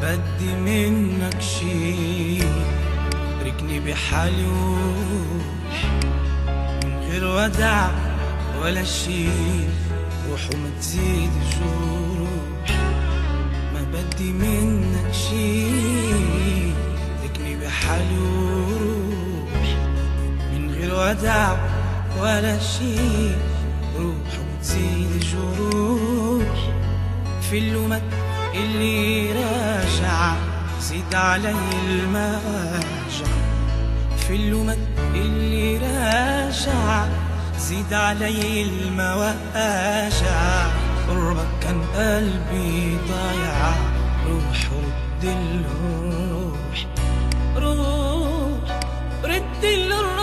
بدي منك شي، تركني بحالي وروح من غير ودع ولا شي، روح وما تزيد الجروح. ما بدي منك شي، تركني بحالي وروح من غير ودع ولا شي، روح وما تزيد الجروح. في اللومات اللي راجع زيد علي المواجع، في اللومات اللي راجع زيد علي المواجع. قربك كان قلبي ضايع، روح ورد الروح، روح رد الروح.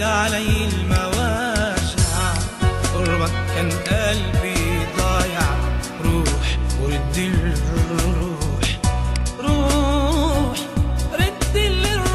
علي المواجع، قربك كان قلبي ضايع، روح ورد الروح، روح رد الروح.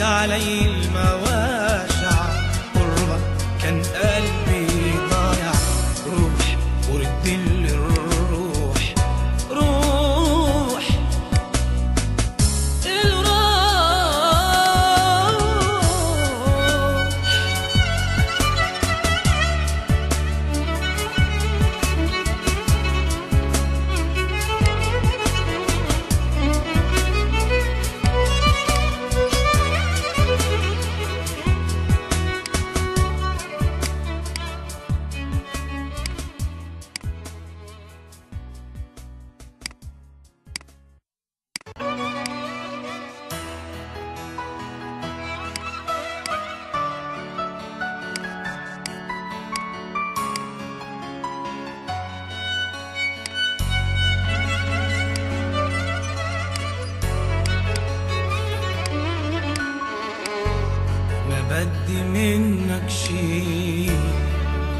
علي المواجع، قربك كان قلبي ضايع، روح ورد الروح، روح الروح. بدي منك شي،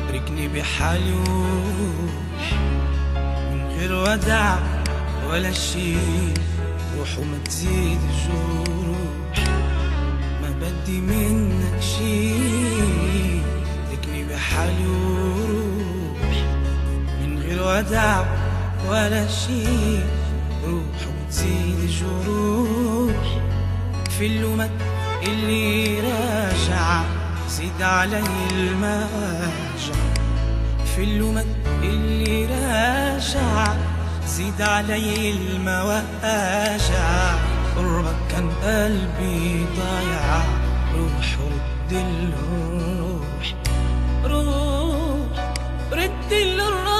تركني بحالي وروح من غير ودع ولا شي، روح وما تزيد الجروح. ما بدي منك شي، تركني بحالي وروح من غير ودع ولا شي، روح وما تزيد الجروح. في اللومات اللي راجع زيد علي المواجع، في اللومات اللي راجع زيد علي المواجع. قربك كان قلبي ضايع، روح ورد الروح، روح رد الروح.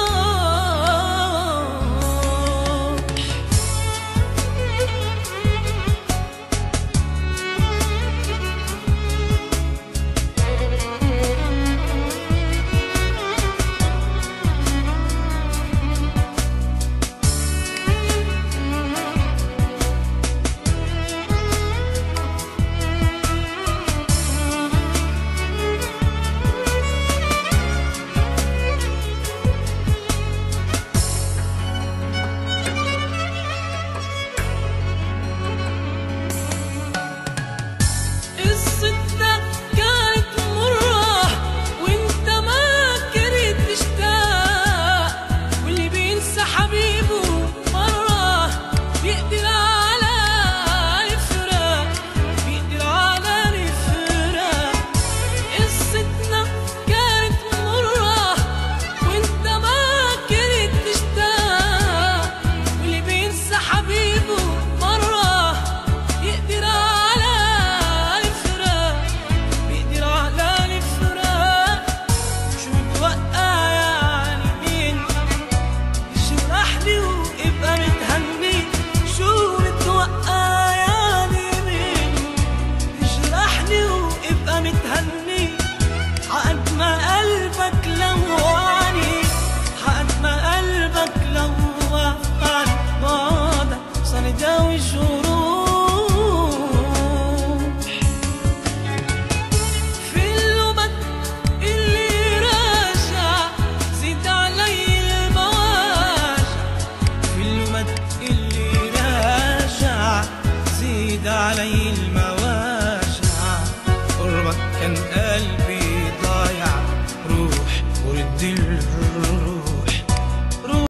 علي الموت